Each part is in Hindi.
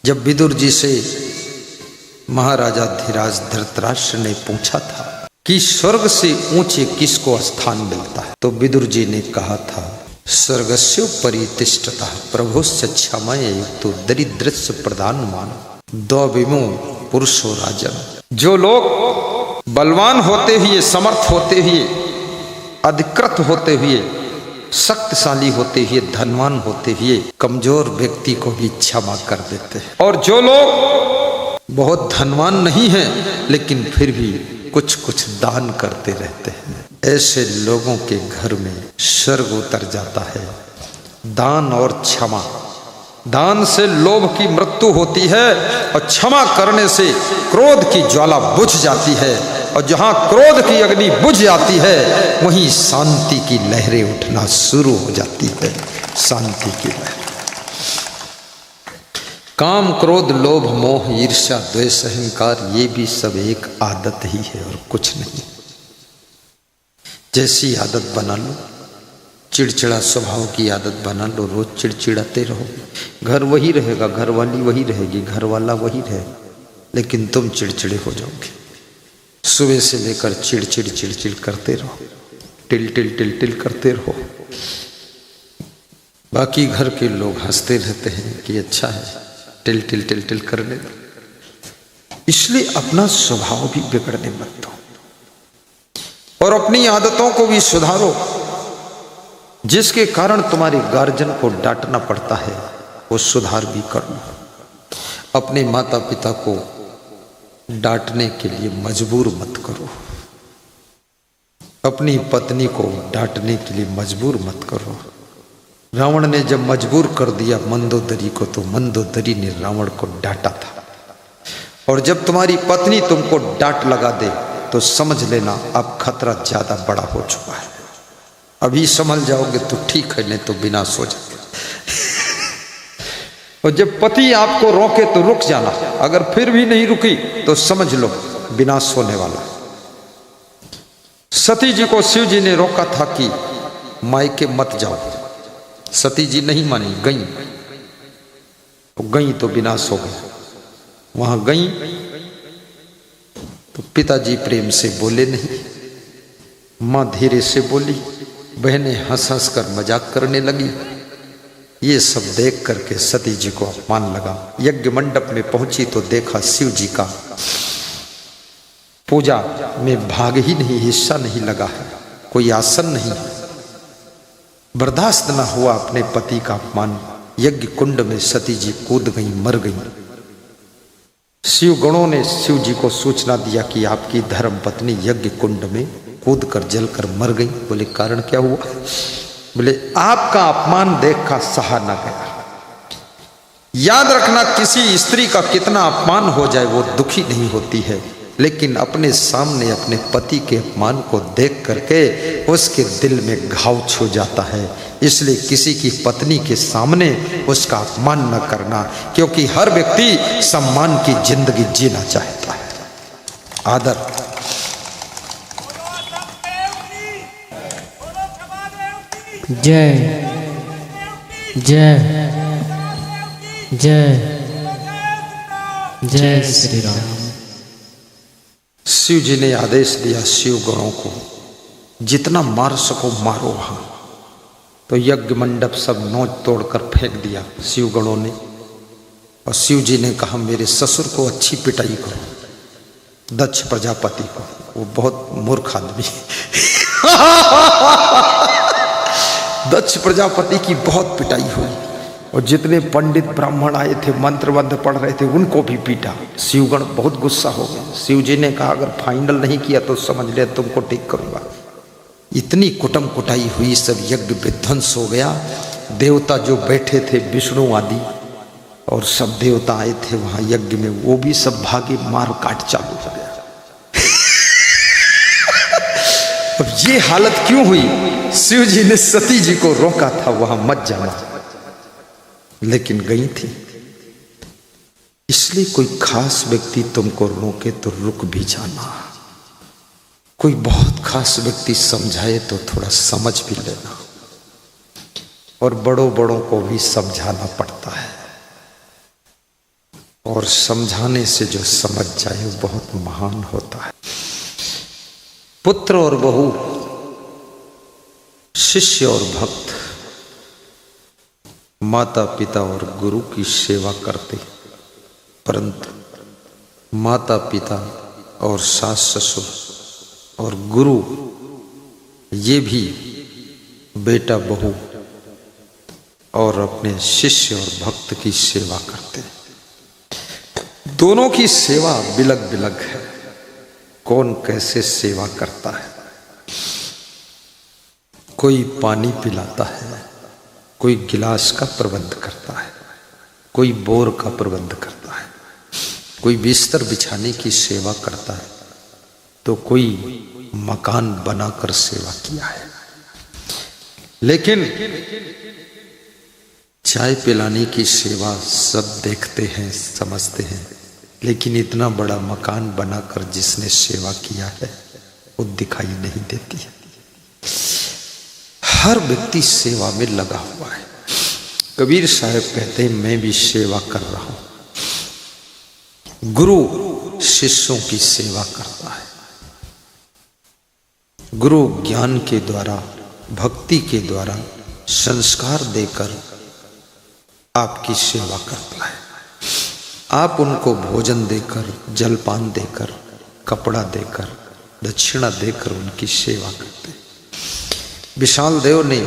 जब विदुर जी से महाराजा धीराज धृतराष्ट्र ने पूछा था कि स्वर्ग से ऊंचे किसको स्थान मिलता है, तो विदुर जी ने कहा था स्वर्गस्यो परितिष्ठता प्रभुस्य क्षमय युक्तो दरिद्रस्य प्रदान मान द्विमो पुरुषो राजन। जो लोग बलवान होते हुए, समर्थ होते हुए, अधिकृत होते हुए, शक्तिशाली होते हुए, धनवान होते हुए कमजोर व्यक्ति को भी क्षमा कर देते हैं, और जो लोग बहुत धनवान नहीं हैं लेकिन फिर भी कुछ कुछ दान करते रहते हैं, ऐसे लोगों के घर में स्वर्ग उतर जाता है। दान और क्षमा, दान से लोभ की मृत्यु होती है और क्षमा करने से क्रोध की ज्वाला बुझ जाती है, और जहां क्रोध की अग्नि बुझ जाती है वहीं शांति की लहरें उठना शुरू हो जाती है। शांति की लहर। काम, क्रोध, लोभ, मोह, ईर्ष्या, द्वेष, अहंकार, ये भी सब एक आदत ही है और कुछ नहीं। जैसी आदत बना लो, चिड़चिड़ा स्वभाव की आदत बना लो, रोज चिड़चिड़ाते रहो, घर वही रहेगा, घर वाली वही रहेगी, घर वाला वही रहे, लेकिन तुम चिड़चिड़े हो जाओगे। सुबह से लेकर चिड़चिड़ चिड़चिड़ करते रहो, टिल टिल टिल टिल करते रहो, बाकी घर के लोग हंसते रहते हैं कि अच्छा है, टिल टिल टिल टिल करने दो। इसलिए अपना स्वभाव भी बिगड़ने मत दो और अपनी आदतों को भी सुधारो। जिसके कारण तुम्हारे गार्जियन को डांटना पड़ता है वो सुधार भी कर लो। अपने माता पिता को डांटने के लिए मजबूर मत करो, अपनी पत्नी को डांटने के लिए मजबूर मत करो। रावण ने जब मजबूर कर दिया मंदोदरी को, तो मंदोदरी ने रावण को डांटा था। और जब तुम्हारी पत्नी तुमको डांट लगा दे तो समझ लेना अब खतरा ज्यादा बड़ा हो चुका है। अभी संभल जाओगे तो ठीक है, नहीं तो विनाश हो जाएगा। और जब पति आपको रोके तो रुक जाना, अगर फिर भी नहीं रुकी तो समझ लो विनाश होने वाला। सती जी को शिव जी ने रोका था कि मायके मत जाओ, सती जी नहीं मानी, गई तो विनाश हो गया। वहां गई तो पिताजी प्रेम से बोले नहीं, मां धीरे से बोली, बहनें हंस हंस कर मजाक करने लगी। ये सब देख करके सती जी को अपमान लगा। यज्ञ मंडप में पहुंची तो देखा शिव जी का पूजा में भाग ही नहीं, हिस्सा नहीं लगा है, कोई आसन नहीं है। बर्दाश्त न हुआ अपने पति का अपमान, यज्ञ कुंड में सती जी कूद गई, मर गई। शिव गणों ने शिव जी को सूचना दिया कि आपकी धर्म पत्नी यज्ञ कुंड में कूद कर जलकर मर गई। बोले कारण क्या हुआ? बोले आपका अपमान देखकर सहा न गया। याद रखना, किसी स्त्री का कितना अपमान हो जाए वो दुखी नहीं होती है, लेकिन अपने सामने अपने पति के अपमान को देख करके उसके दिल में घाव छू जाता है। इसलिए किसी की पत्नी के सामने उसका अपमान न करना, क्योंकि हर व्यक्ति सम्मान की जिंदगी जीना चाहता है। आदर। जय जय जय जय श्री राम। शिव जी ने आदेश दिया शिव गणों को, जितना मार सको मारो। वहां तो यज्ञ मंडप सब नोच तोड़कर फेंक दिया शिव गणों ने। और शिव जी ने कहा मेरे ससुर को अच्छी पिटाई करो, दक्ष प्रजापति को, वो बहुत मूर्ख आदमी। दक्ष प्रजापति की बहुत पिटाई हुई, और जितने पंडित ब्राह्मण आए थे मंत्रबद्ध पढ़ रहे थे उनको भी पीटा। शिवगण बहुत गुस्सा हो गए। शिव जी ने कहा अगर फाइनल नहीं किया तो समझ ले तुमको ठीक करूंगा। इतनी कुटम कुटाई हुई, सब यज्ञ विध्वंस हो गया। देवता जो बैठे थे विष्णु आदि और सब देवता आए थे वहां यज्ञ में, वो भी सब भागे, मार काट चालू हो गया। अब ये हालत क्यों हुई? शिव जी ने सती जी को रोका था वहां मत जाना, लेकिन गई थी। इसलिए कोई खास व्यक्ति तुमको रोके तो रुक भी जाना, कोई बहुत खास व्यक्ति समझाए तो थोड़ा समझ भी लेना, और बड़ों बड़ों को भी समझाना पड़ता है। और समझाने से जो समझ जाए वो बहुत महान होता है। पुत्र और बहू, शिष्य और भक्त, माता पिता और गुरु की सेवा करते, परंतु माता पिता और सास ससुर और गुरु ये भी बेटा बहू और अपने शिष्य और भक्त की सेवा करते हैं। दोनों की सेवा बिलग बिलग है। कौन कैसे सेवा करता है? कोई पानी पिलाता है, कोई गिलास का प्रबंध करता है, कोई बोर का प्रबंध करता है, कोई बिस्तर बिछाने की सेवा करता है, तो कोई मकान बनाकर सेवा किया है। लेकिन चाय पिलाने की सेवा सब देखते हैं, समझते हैं, लेकिन इतना बड़ा मकान बनाकर जिसने सेवा किया है वो दिखाई नहीं देती है। हर व्यक्ति सेवा में लगा हुआ है। कबीर साहब कहते हैं मैं भी सेवा कर रहा हूं। गुरु शिष्यों की सेवा करता है। गुरु ज्ञान के द्वारा, भक्ति के द्वारा संस्कार देकर आपकी सेवा करता है। आप उनको भोजन देकर, जलपान देकर, कपड़ा देकर, दक्षिणा देकर उनकी सेवा करते हैं। विशाल देव ने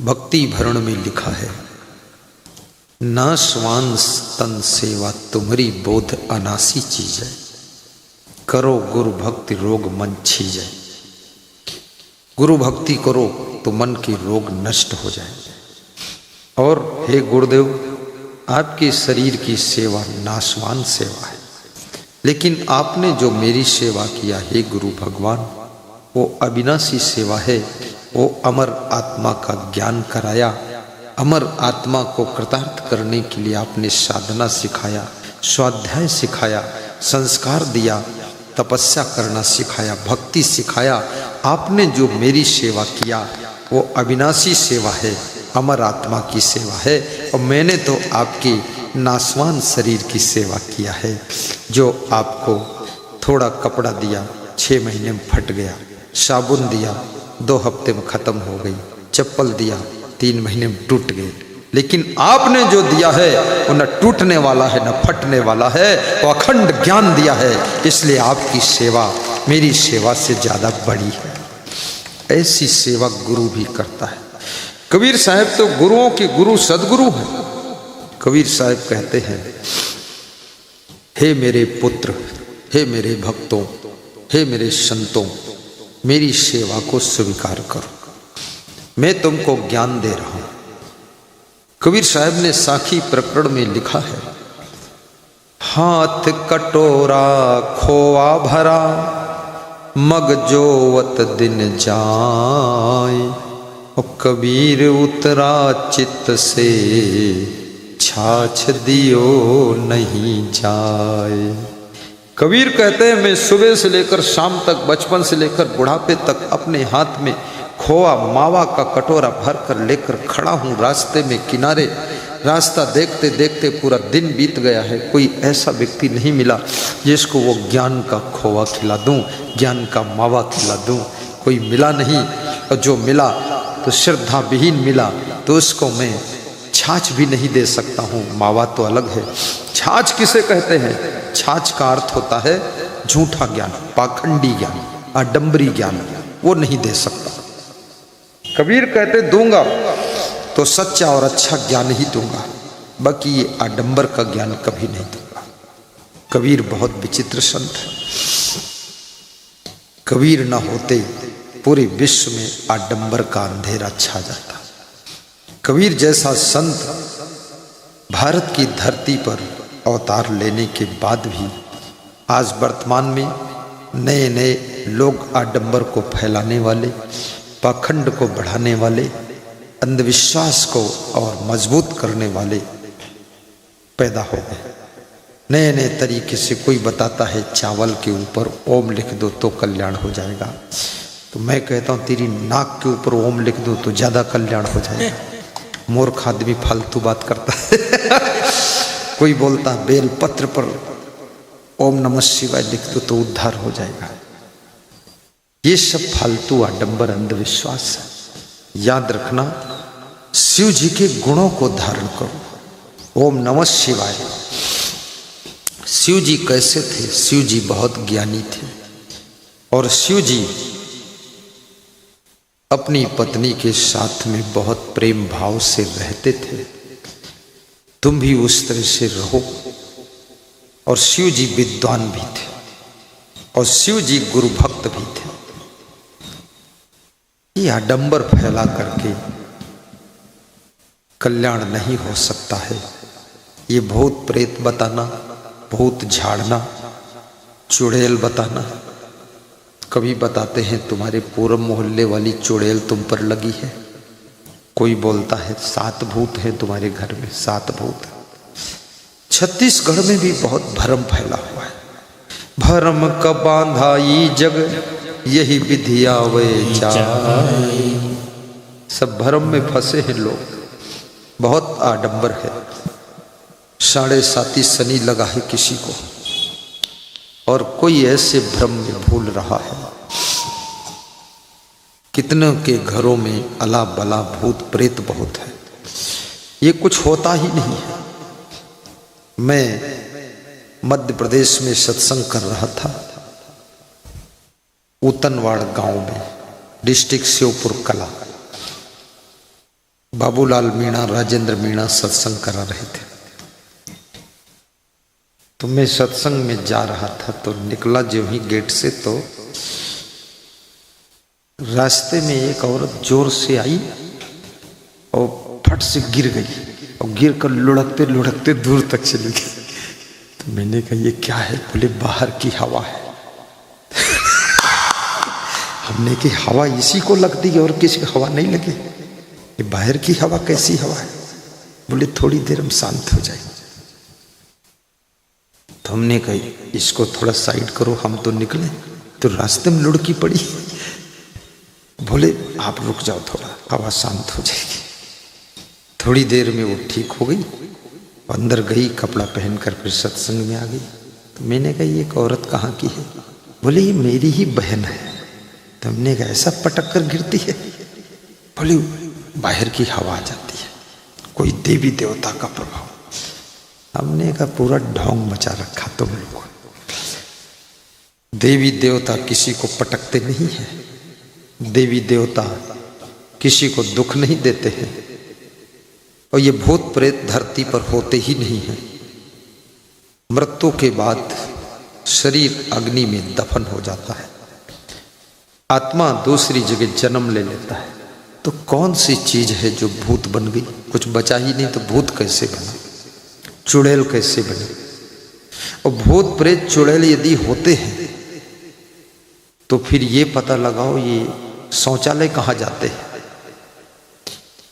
भक्ति भरण में लिखा है, नाशवान तन सेवा तुम्हारी बोध अनासी चीज है, करो गुरु भक्ति रोग मन छीजे। गुरु भक्ति करो तो मन की रोग नष्ट हो जाए। और हे गुरुदेव, आपके शरीर की सेवा नाशवान सेवा है, लेकिन आपने जो मेरी सेवा किया हे गुरु भगवान, वो अविनाशी सेवा है। वो अमर आत्मा का ज्ञान कराया। अमर आत्मा को कृतार्थ करने के लिए आपने साधना सिखाया, स्वाध्याय सिखाया, संस्कार दिया, तपस्या करना सिखाया, भक्ति सिखाया। आपने जो मेरी सेवा किया वो अविनाशी सेवा है, अमर आत्मा की सेवा है। और मैंने तो आपकी नासवान शरीर की सेवा किया है। जो आपको थोड़ा कपड़ा दिया, 6 महीने में फट गया, साबुन दिया 2 हफ्ते में ख़त्म हो गई, चप्पल दिया 3 महीने में टूट गए, लेकिन आपने जो दिया है वो न टूटने वाला है न फटने वाला है, वो अखंड ज्ञान दिया है। इसलिए आपकी सेवा मेरी सेवा से ज़्यादा बड़ी है। ऐसी सेवा गुरु भी करता है। कबीर साहब तो गुरुओं के गुरु सदगुरु हैं। कबीर साहब कहते हैं, हे मेरे पुत्र, हे मेरे भक्तों, हे मेरे संतों, मेरी सेवा को स्वीकार करो, मैं तुमको ज्ञान दे रहा हूं। कबीर साहब ने साखी प्रकरण में लिखा है, हाथ कटोरा खोआ भरा, मग जोवत दिन जाए, और कबीर उतरा चित्त से, छाछ दियो नहीं जाए। कबीर कहते हैं, मैं सुबह से लेकर शाम तक, बचपन से लेकर बुढ़ापे तक अपने हाथ में खोआ मावा का कटोरा भर कर लेकर खड़ा हूँ रास्ते में किनारे। रास्ता देखते देखते पूरा दिन बीत गया है। कोई ऐसा व्यक्ति नहीं मिला जिसको वो ज्ञान का खोआ खिला दूं, ज्ञान का मावा खिला दूं। कोई मिला नहीं, और जो मिला तो श्रद्धा विहीन मिला, तो उसको मैं छाछ भी नहीं दे सकता हूँ। मावा तो अलग है। छाछ किसे कहते हैं? छाछ का अर्थ होता है झूठा ज्ञान, पाखंडी ज्ञान, आडंबरी ज्ञान, वो नहीं दे सकता। कबीर कहते दूंगा तो सच्चा और अच्छा ज्ञान ही दूंगा, बाकी ये आडंबर का ज्ञान कभी नहीं दूंगा। कबीर बहुत विचित्र संत है। कबीर न होते पूरे विश्व में आडंबर का अंधेरा छा जाता। कबीर जैसा संत भारत की धरती पर अवतार लेने के बाद भी आज वर्तमान में नए नए लोग आडंबर को फैलाने वाले, पाखंड को बढ़ाने वाले, अंधविश्वास को और मजबूत करने वाले पैदा हो गए। नए नए तरीके से कोई बताता है चावल के ऊपर ओम लिख दो तो कल्याण हो जाएगा, तो मैं कहता हूँ तेरी नाक के ऊपर ओम लिख दो तो ज़्यादा कल्याण हो जाएगा। मूर्ख आदमी फालतू बात करता है। कोई बोलता बेल पत्र पर ओम नमः शिवाय लिख दो तो उद्धार हो जाएगा। ये सब फालतू आडंबर अंधविश्वास है। याद रखना, शिव जी के गुणों को धारण करो। ओम नमः शिवाय। शिव जी कैसे थे? शिव जी बहुत ज्ञानी थे और शिव जी अपनी पत्नी के साथ में बहुत प्रेम भाव से रहते थे। तुम भी उस तरह से रहो। और शिव जी विद्वान भी थे और शिव जी गुरु भक्त भी थे। ये आडंबर फैला करके कल्याण नहीं हो सकता है। ये भूत प्रेत बताना, भूत झाड़ना, चुड़ैल बताना। कभी बताते हैं तुम्हारे पूर्व मोहल्ले वाली चुड़ैल तुम पर लगी है। कोई बोलता है 7 भूत हैं तुम्हारे घर में, 7 भूत। छत्तीसगढ़ में भी बहुत भ्रम फैला हुआ है। भरम का बांधाई जग यही विधिया वे जाए। सब भरम में फंसे हैं लोग। बहुत आडंबर है। 7.5 शनि लगा है किसी को और कोई ऐसे भ्रम में भूल रहा है। कितनों के घरों में अला बला भूत प्रेत बहुत है। ये कुछ होता ही नहीं है। मैं मध्य प्रदेश में सत्संग कर रहा था, उतनवाड़ गांव में, डिस्ट्रिक्ट श्योपुर कला। बाबूलाल मीणा, राजेंद्र मीणा सत्संग करा रहे थे। तो मैं सत्संग में जा रहा था तो निकला जो ही गेट से तो रास्ते में एक औरत जोर से आई और फट से गिर गई और गिर कर लुढ़कते लुढ़कते दूर तक चली गई। तो मैंने कहा ये क्या है? बोले बाहर की हवा है। हमने कहा हवा इसी को लगती है और किसी को हवा नहीं लगी। ये बाहर की हवा कैसी हवा है? बोले थोड़ी देर में शांत हो जाएगी। तो हमने कहा इसको थोड़ा साइड करो, हम तो निकले। तो रास्ते में लुढ़की पड़ी। बोले आप रुक जाओ, थोड़ा हवा शांत हो जाएगी। थोड़ी देर में वो ठीक हो गई, अंदर गई, कपड़ा पहनकर फिर सत्संग में आ गई। तो मैंने कहा ये एक औरत कहाँ की है? बोले ये मेरी ही बहन है। तो हमने कहा ऐसा पटक कर गिरती है? बोले बाहर की हवा आ जाती है, कोई देवी देवता का प्रभाव। हमने कहा पूरा ढोंग मचा रखा तुम लोगों। देवी देवता किसी को पटकते नहीं है। देवी देवता किसी को दुख नहीं देते हैं और ये भूत प्रेत धरती पर होते ही नहीं हैं। मृत्यु के बाद शरीर अग्नि में दफन हो जाता है, आत्मा दूसरी जगह जन्म ले लेता है। तो कौन सी चीज है जो भूत बन गई? कुछ बचा ही नहीं तो भूत कैसे बना? चुड़ैल कैसे बने? और भूत प्रेत चुड़ैल यदि होते हैं तो फिर ये पता लगाओ ये शौचालय कहाँ जाते हैं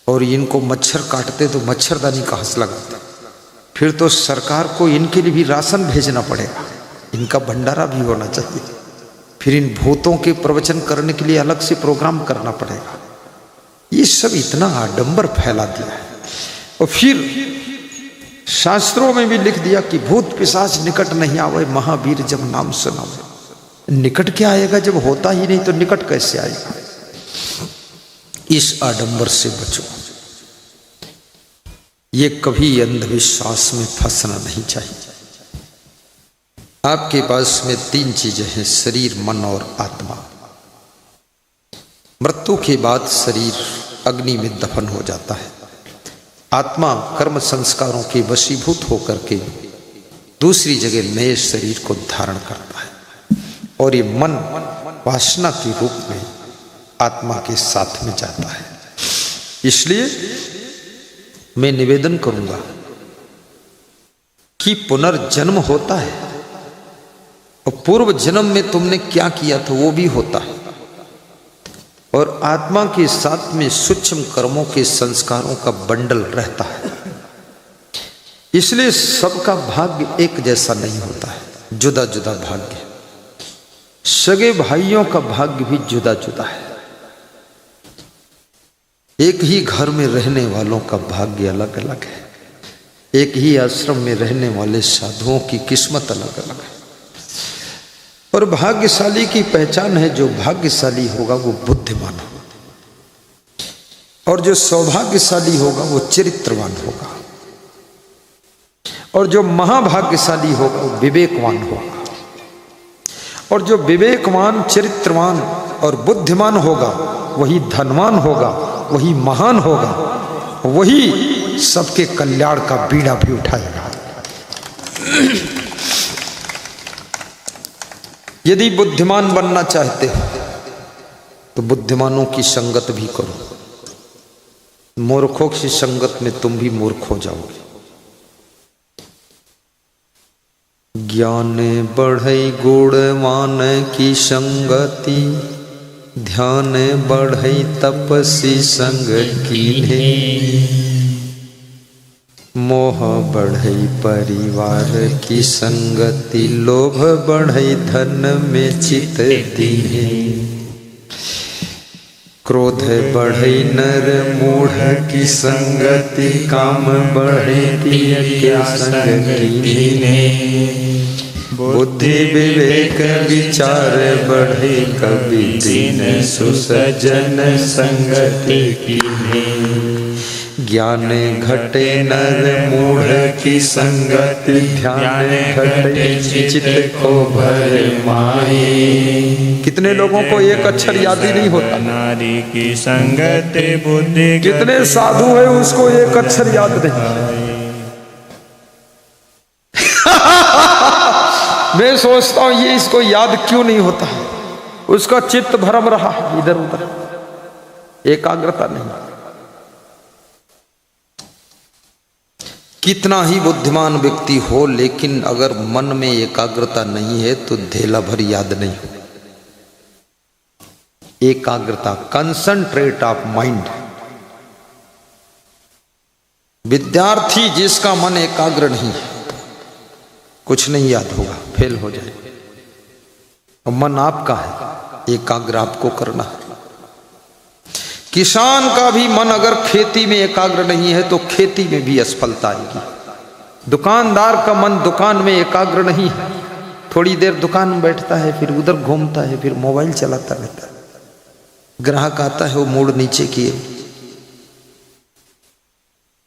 और इनको मच्छर काटते तो मच्छरदानी कहाँ से लगाते। फिर तो सरकार को इनके लिए भी राशन भेजना पड़ेगा, इनका भंडारा भी होना चाहिए। फिर इन भूतों के प्रवचन करने के लिए अलग से प्रोग्राम करना पड़ेगा। ये सब इतना आडंबर फैला दिया है। और फिर शास्त्रों में भी लिख दिया कि भूत पिशाच निकट नहीं आवे, महावीर जब नाम सुनावे। निकट क्या आएगा जब होता ही नहीं? तो निकट कैसे आएगा? इस आडंबर से बचो। ये कभी अंधविश्वास में फंसना नहीं चाहिए। आपके पास में 3 चीजें हैं, शरीर, मन और आत्मा। मृत्यु के बाद शरीर अग्नि में दफन हो जाता है। आत्मा कर्म संस्कारों के वशीभूत होकर के दूसरी जगह नए शरीर को धारण करता है और ये मन वासना के रूप में आत्मा के साथ में जाता है। इसलिए मैं निवेदन करूंगा कि पुनर्जन्म होता है और पूर्व जन्म में तुमने क्या किया था वो भी होता है और आत्मा के साथ में सूक्ष्म कर्मों के संस्कारों का बंडल रहता है। इसलिए सबका भाग्य एक जैसा नहीं होता है, जुदा जुदा भाग्य। सगे भाइयों का भाग्य भी जुदा जुदा है। एक ही घर में रहने वालों का भाग्य अलग अलग है। एक ही आश्रम में रहने वाले साधुओं की किस्मत अलग अलग है। और भाग्यशाली की पहचान है, जो भाग्यशाली होगा वो बुद्धिमान होगा, और जो सौभाग्यशाली होगा वो चरित्रवान होगा, और जो महाभाग्यशाली होगा वो विवेकवान होगा, और जो विवेकवान, चरित्रवान और बुद्धिमान होगा वही धनवान होगा, वही महान होगा, वही सबके कल्याण का बीड़ा भी उठाएगा। यदि बुद्धिमान बनना चाहते हो तो बुद्धिमानों की संगत भी करो, मूर्खों की संगत में तुम भी मूर्ख हो जाओगे। ज्ञान बढ़ई गुणवान की संगति, ध्यान बढ़ई तपसी संग कीन्हे, मोह बढ़ई परिवार की संगति, लोभ बढ़ई धन में चित दीन्हे, क्रोध बढ़ई नर मूढ़ की संगति, काम बढ़ई प्रिय संग कीन्हे, बुद्धि विवेक विचार बढ़े कवि दीन सुसजन संगति कीन्हे, ज्ञान घटे नर मूढ़ की संगति, ध्यान घटे चित्त को भर माहे। कितने लोगों को एक अक्षर याद ही नहीं होता, नारी की संगति बुद्धि, कितने साधु है उसको एक अक्षर याद नहीं। मैं सोचता हूं ये इसको याद क्यों नहीं होता है, उसका चित्त भ्रम रहा है इधर उधर, एकाग्रता नहीं। कितना ही बुद्धिमान व्यक्ति हो, लेकिन अगर मन में एकाग्रता नहीं है तो धेला भर याद नहीं हो। एकाग्रता, कंसंट्रेट ऑफ माइंड। विद्यार्थी जिसका मन एकाग्र नहीं है कुछ नहीं याद होगा, फेल हो जाए। और मन आपका है, एकाग्र आपको करना है। किसान का भी मन अगर खेती में एकाग्र नहीं है तो खेती में भी असफलता आएगी। दुकानदार का मन दुकान में एकाग्र नहीं है, थोड़ी देर दुकान में बैठता है, फिर उधर घूमता है, फिर मोबाइल चलाता रहता है। ग्राहक आता है, वो मूड नीचे किए,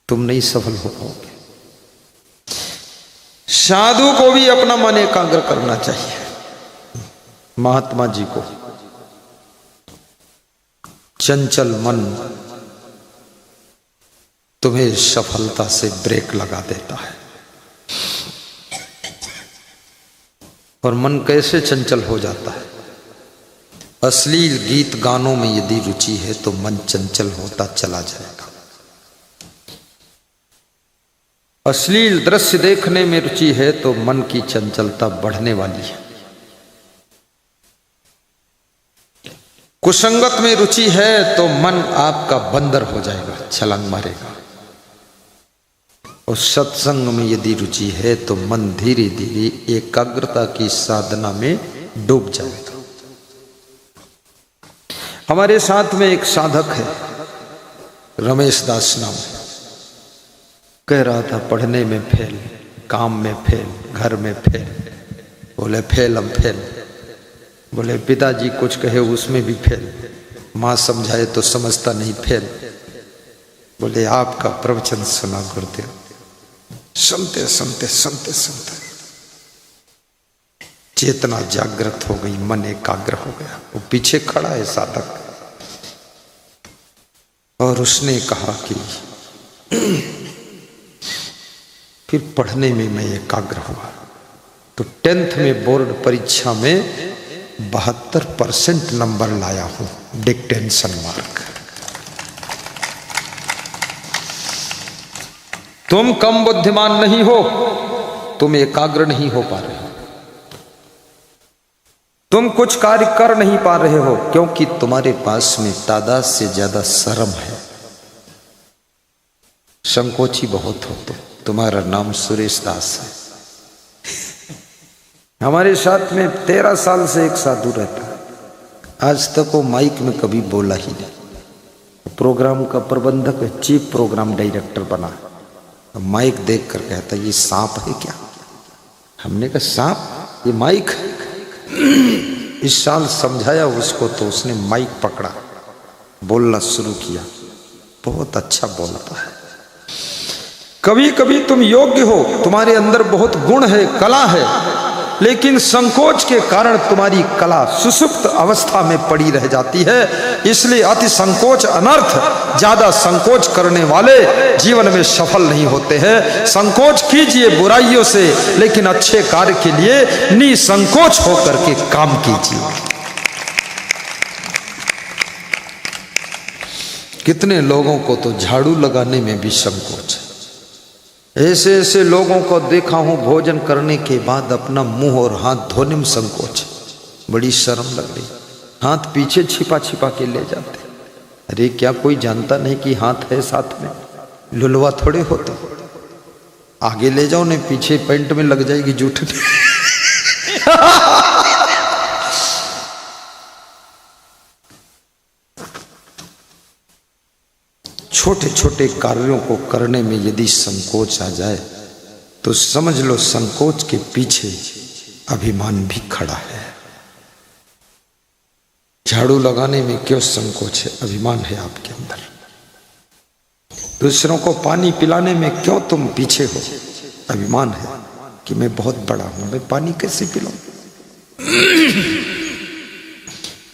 तुम नहीं सफल हो पाओगे। साधु को भी अपना मन एकाग्र करना चाहिए। महात्मा जी को चंचल मन तुम्हें सफलता से ब्रेक लगा देता है। और मन कैसे चंचल हो जाता है? अश्लील गीत गानों में यदि रुचि है तो मन चंचल होता चला जाएगा। अश्लील दृश्य देखने में रुचि है तो मन की चंचलता बढ़ने वाली है। कुसंगत में रुचि है तो मन आपका बंदर हो जाएगा, छलांग मारेगा। और सत्संग में यदि रुचि है तो मन धीरे धीरे एकाग्रता की साधना में डूब जाएगा। हमारे साथ में एक साधक है, रमेश दास नाम, कह रहा था पढ़ने में फेल, काम में फेल, घर में फेल। बोले फेल, हम फेल। बोले पिताजी कुछ कहे उसमें भी फेल, माँ समझाए तो समझता नहीं, फेल। बोले आपका प्रवचन सुना गुरुदेव, सुनते सुनते सुनते सुनते चेतना जागृत हो गई, मन एकाग्र हो गया। वो पीछे खड़ा है साधक, और उसने कहा कि फिर पढ़ने में मैं एकाग्र हुआ तो 10th में बोर्ड परीक्षा में 72% नंबर लाया हूं, डिक्टेंशन मार्क। तुम कम बुद्धिमान नहीं हो, तुम एकाग्र नहीं हो पा रहे हो, तुम कुछ कार्य कर नहीं पा रहे हो क्योंकि तुम्हारे पास में तादाद से ज्यादा शर्म है, संकोची बहुत हो। तुम्हारा नाम सुरेश दास है। हमारे साथ में 13 साल से एक साधु रहता है, आज तक वो माइक में कभी बोला ही नहीं। प्रोग्राम का प्रबंधक है, चीफ प्रोग्राम डायरेक्टर बना। माइक देख कर कहता ये सांप है क्या? हमने कहा सांप, ये माइक है। इस साल समझाया उसको तो उसने माइक पकड़ा, बोलना शुरू किया, बहुत अच्छा बोलता है। कभी कभी तुम योग्य हो, तुम्हारे अंदर बहुत गुण है, कला है, लेकिन संकोच के कारण तुम्हारी कला सुसुप्त अवस्था में पड़ी रह जाती है। इसलिए अति संकोच अनर्थ, ज्यादा संकोच करने वाले जीवन में सफल नहीं होते हैं। संकोच कीजिए बुराइयों से, लेकिन अच्छे कार्य के लिए निसंकोच होकर के काम कीजिए। कितने लोगों को तो झाड़ू लगाने में भी संकोच है। ऐसे ऐसे लोगों को देखा हूं भोजन करने के बाद अपना मुंह और हाथ धोने में संकोच, बड़ी शर्म लग रही, हाथ पीछे छिपा छिपा के ले जाते। अरे क्या कोई जानता नहीं कि हाथ है साथ में? लुलवा थोड़े होते, आगे ले जाओ नहीं पीछे पेंट में लग जाएगी जूठ। छोटे छोटे कार्यों को करने में यदि संकोच आ जाए तो समझ लो संकोच के पीछे अभिमान भी खड़ा है। झाड़ू लगाने में क्यों संकोच है? अभिमान है आपके अंदर। दूसरों को पानी पिलाने में क्यों तुम पीछे हो? अभिमान है कि मैं बहुत बड़ा हूं, मैं पानी कैसे पिलाऊं।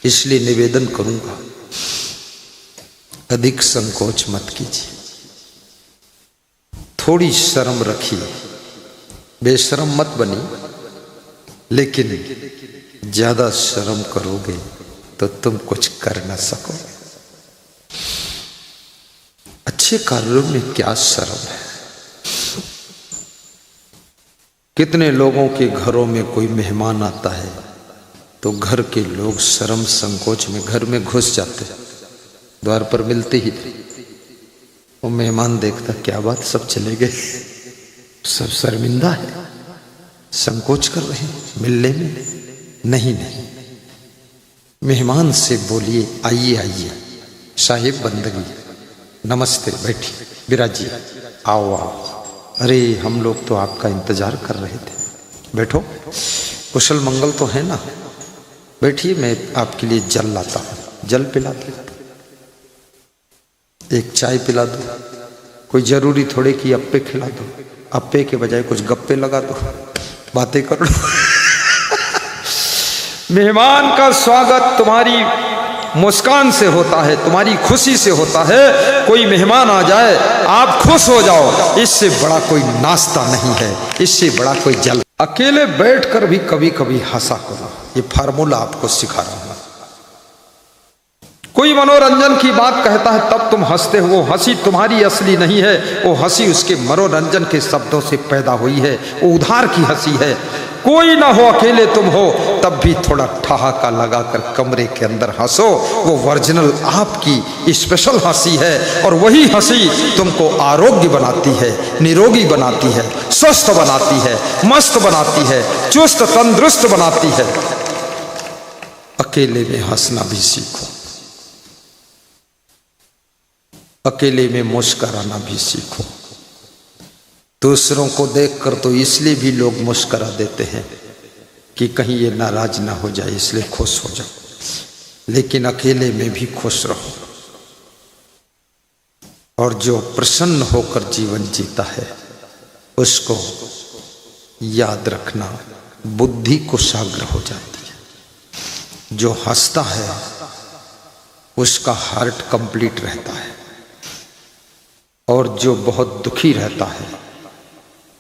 इसलिए निवेदन करूंगा, अधिक संकोच मत कीजिए, थोड़ी शर्म रखिए। बेशर्म मत बनी, लेकिन ज्यादा शर्म करोगे तो तुम कुछ कर ना सकोगे। अच्छे कार्यों में क्या शर्म है? कितने लोगों के घरों में कोई मेहमान आता है तो घर के लोग शर्म संकोच में घर में घुस जाते हैं, द्वार पर मिलते ही वो मेहमान देखता क्या बात सब चले गए, सब शर्मिंदा है, संकोच कर रहे हैं मिलने में। नहीं नहीं, मेहमान से बोलिए आइए आइए, साहिब बंदगी, नमस्ते, बैठिए, विराजिए, आओ आओ। अरे हम लोग तो आपका इंतजार कर रहे थे, बैठो, कुशल मंगल तो है ना, बैठिए, मैं आपके लिए जल लाता हूँ, जल पिला दो, एक चाय पिला दो, कोई जरूरी थोड़े कि अप्पे खिला दो, अप्पे के बजाय कुछ गप्पे लगा दो, बातें कर लो। मेहमान का स्वागत तुम्हारी मुस्कान से होता है, तुम्हारी खुशी से होता है। कोई मेहमान आ जाए आप खुश हो जाओ, इससे बड़ा कोई नाश्ता नहीं है, इससे बड़ा कोई जल। अकेले बैठकर भी कभी कभी हंसा करो, ये फार्मूला आपको सिखा रहा हूं। कोई मनोरंजन की बात कहता है तब तुम हंसते हो, वो हंसी तुम्हारी असली नहीं है, वो हंसी उसके मनोरंजन के शब्दों से पैदा हुई है, वो उधार की हंसी है। कोई ना हो, अकेले तुम हो, तब भी थोड़ा ठहाका लगाकर कमरे के अंदर हंसो, वो ओरिजिनल आपकी स्पेशल हंसी है। और वही हंसी तुमको आरोग्य बनाती है, निरोगी बनाती है, स्वस्थ बनाती है, मस्त बनाती है, चुस्त तंदुरुस्त बनाती है। अकेले में हंसना भी सीखो, अकेले में मुस्कुराना भी सीखो। दूसरों को देखकर तो इसलिए भी लोग मुस्कुरा देते हैं कि कहीं ये नाराज ना हो जाए, इसलिए खुश हो जाओ, लेकिन अकेले में भी खुश रहो। और जो प्रसन्न होकर जीवन जीता है उसको याद रखना, बुद्धि कुशाग्र हो जाती है। जो हंसता है उसका हार्ट कंप्लीट रहता है, और जो बहुत दुखी रहता है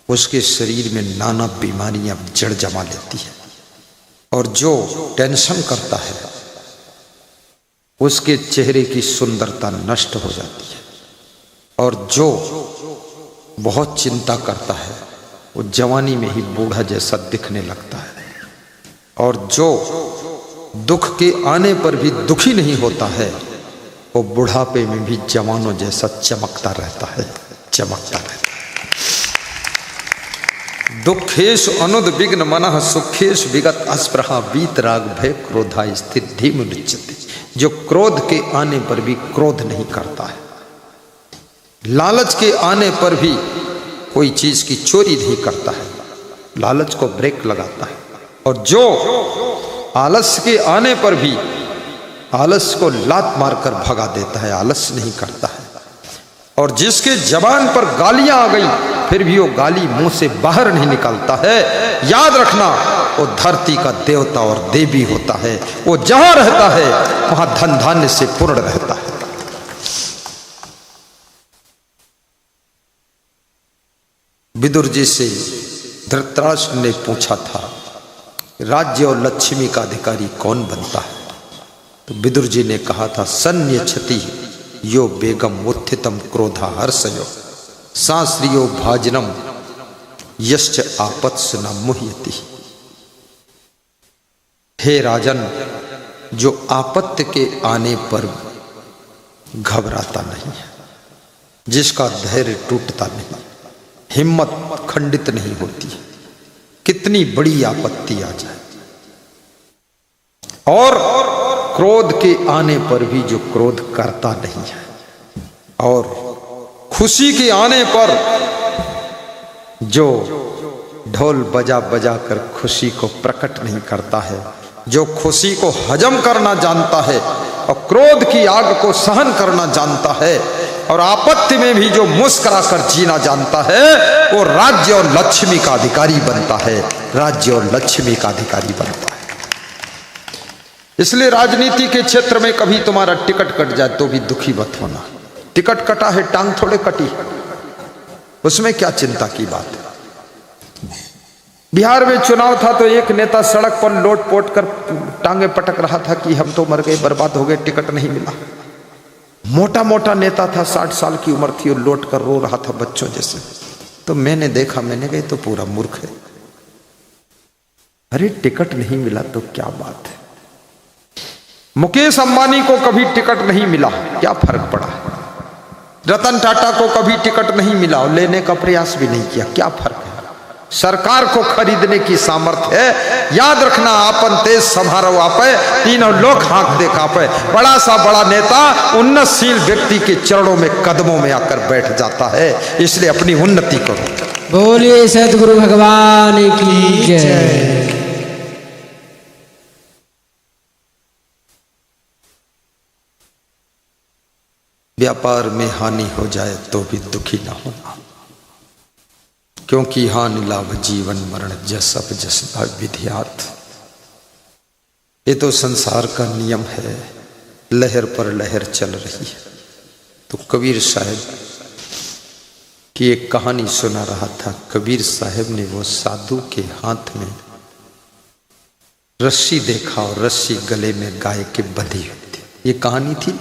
उसके शरीर में नाना बीमारियां जड़ जमा लेती है। और जो टेंशन करता है उसके चेहरे की सुंदरता नष्ट हो जाती है। और जो बहुत चिंता करता है वो जवानी में ही बूढ़ा जैसा दिखने लगता है। और जो दुख के आने पर भी दुखी नहीं होता है वो बुढ़ापे में भी जवानों जैसा चमकता रहता है, चमकता रहता है। दुखेश अनुद्विग्न मनः सुखेश विगत अस्पृहा वीतराग भय क्रोधा स्थित धीम निश्चित। जो क्रोध के आने पर भी क्रोध नहीं करता है, लालच के आने पर भी कोई चीज की चोरी नहीं करता है, लालच को ब्रेक लगाता है। और जो आलस के आने पर भी आलस को लात मारकर भगा देता है, आलस नहीं करता है। और जिसके जबान पर गालियां आ गई फिर भी वो गाली मुंह से बाहर नहीं निकालता है, याद रखना वो धरती का देवता और देवी होता है। वो जहां रहता है वहां धन धान्य से पूर्ण रहता है। विदुर जी से धृतराष्ट्र ने पूछा था राज्य और लक्ष्मी का अधिकारी कौन बनता है? तो विदुर जी ने कहा था सन्यछति यो बेगम उत्थितम क्रोधा हर्षयो सांश्रियो भाजनम यश्च आपत्स न मुह्यति। हे राजन, जो आपत्ति के आने पर घबराता नहीं है, जिसका धैर्य टूटता नहीं, हिम्मत खंडित नहीं होती, कितनी बड़ी आपत्ति आ जाए, और क्रोध के आने पर भी जो क्रोध करता नहीं है, और खुशी के आने पर जो ढोल बजा बजा कर खुशी को प्रकट नहीं करता है, जो खुशी को हजम करना जानता है और क्रोध की आग को सहन करना जानता है, और आपत्ति में भी जो मुस्कुरा कर जीना जानता है, वो राज्य और लक्ष्मी का अधिकारी बनता है, राज्य और लक्ष्मी का अधिकारी बनता है। इसलिए राजनीति के क्षेत्र में कभी तुम्हारा टिकट कट जाए तो भी दुखी मत होना। टिकट कटा है, टांग थोड़े कटी, उसमें क्या चिंता की बात है। बिहार में चुनाव था तो एक नेता सड़क पर लोट पोट कर टांगे पटक रहा था कि हम तो मर गए, बर्बाद हो गए, टिकट नहीं मिला। मोटा मोटा नेता था, 60 साल की उम्र थी, और लोट कर रो रहा था बच्चों जैसे। तो मैंने देखा, मैंने कहा तो पूरा मूर्ख है। अरे टिकट नहीं मिला तो क्या बात है। मुकेश अंबानी को कभी टिकट नहीं मिला, क्या फर्क पड़ा। रतन टाटा को कभी टिकट नहीं मिला और लेने का प्रयास भी नहीं किया, क्या फर्क है। सरकार को खरीदने की सामर्थ्य है। याद रखना, आपन तेज संभारो आपे, तीनों लोग हाथ दे कापे। बड़ा सा बड़ा नेता उन्नतशील व्यक्ति के चरणों में कदमों में आकर बैठ जाता है, इसलिए अपनी उन्नति करो। बोलिए सद्गुरु भगवान की जय। व्यापार में हानि हो जाए तो भी दुखी ना होना, क्योंकि हानि लाभ जीवन मरण जस अब जस विधियात। ये तो संसार का नियम है, लहर पर लहर चल रही है। तो कबीर साहब की एक कहानी सुना रहा था। कबीर साहब ने वो साधु के हाथ में रस्सी देखा और रस्सी गले में गाय के बंधी हुई थी। ये कहानी थी।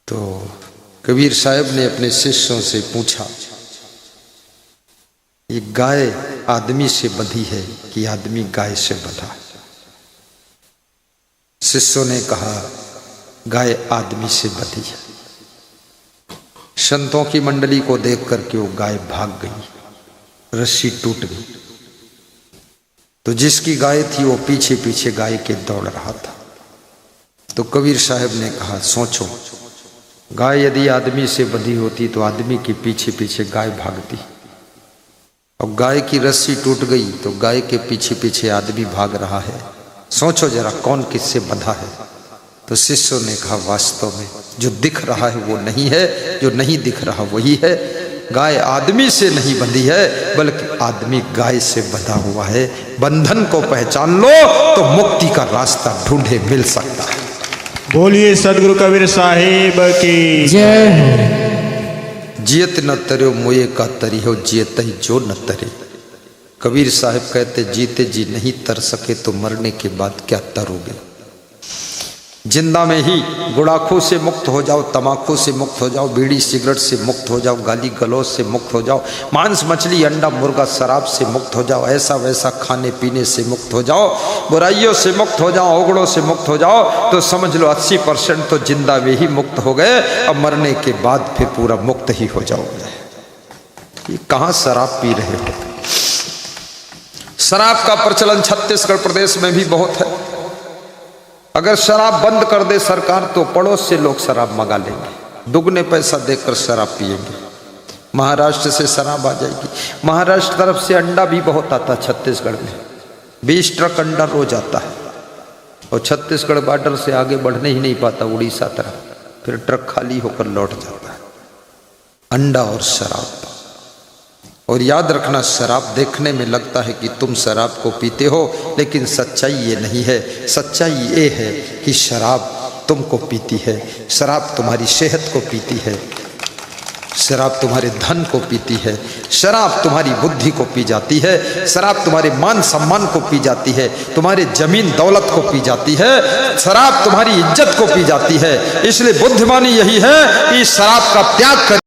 तो कबीर साहब ने अपने शिष्यों से पूछा, ये गाय आदमी से बंधी है कि आदमी गाय से बंधा है? शिष्यों ने कहा गाय आदमी से बंधी है। संतों की मंडली को देख करके वो गाय भाग गई, रस्सी टूट गई। तो जिसकी गाय थी वो पीछे पीछे गाय के दौड़ रहा था। तो कबीर साहब ने कहा, सोचो, गाय यदि आदमी से बंधी होती तो आदमी के पीछे पीछे गाय भागती, और गाय की रस्सी टूट गई तो गाय के पीछे पीछे आदमी भाग रहा है। सोचो जरा कौन किससे बंधा है। तो शिष्यों ने कहा, वास्तव में जो दिख रहा है वो नहीं है, जो नहीं दिख रहा वही है। गाय आदमी से नहीं बंधी है, बल्कि आदमी गाय से बंधा हुआ है। बंधन को पहचान लो तो मुक्ति का रास्ता ढूंढे मिल सकता है। बोलिए सदगुरु कबीर साहिब की जय। जियत न तरो मोये का तरी हो, जियत ही जो न तरे। कबीर साहब कहते, जीते जी नहीं तर सके तो मरने के बाद क्या तरोगे। जिंदा में ही गुड़ाखों से मुक्त हो जाओ, तमाकू से मुक्त हो जाओ, बीड़ी सिगरेट से मुक्त हो जाओ, गाली गलौज से मुक्त हो जाओ, मांस मछली अंडा मुर्गा शराब से मुक्त हो जाओ, ऐसा वैसा खाने पीने से मुक्त हो जाओ, बुराइयों से मुक्त हो जाओ, ओगड़ों से मुक्त हो जाओ, तो समझ लो 80% तो जिंदा में ही मुक्त हो गए। अब मरने के बाद फिर पूरा मुक्त ही हो जाओगे। ये कहाँ शराब पी रहे हो। शराब का प्रचलन छत्तीसगढ़ प्रदेश में भी बहुत है। अगर शराब बंद कर दे सरकार तो पड़ोस से लोग शराब मंगा लेंगे, दुगने पैसा देकर शराब पिएंगे। महाराष्ट्र से शराब आ जाएगी। महाराष्ट्र तरफ से अंडा भी बहुत आता है छत्तीसगढ़ में, 20 ट्रक अंडा रोज आता है। और छत्तीसगढ़ बॉर्डर से आगे बढ़ने ही नहीं पाता उड़ीसा तरफ, फिर ट्रक खाली होकर लौट जाता है। अंडा और शराब। और याद रखना, शराब देखने में लगता है कि तुम शराब को पीते हो, लेकिन सच्चाई ये नहीं है। सच्चाई ये है कि शराब तुमको पीती है, शराब तुम्हारी सेहत को पीती है, शराब तुम्हारे धन को पीती है, शराब तुम्हारी बुद्धि को पी जाती है, शराब तुम्हारे मान सम्मान को पी जाती है, तुम्हारे जमीन दौलत को पी जाती है, शराब तुम्हारी इज्जत को पी जाती है। इसलिए बुद्धिमानी यही है कि शराब का त्याग कर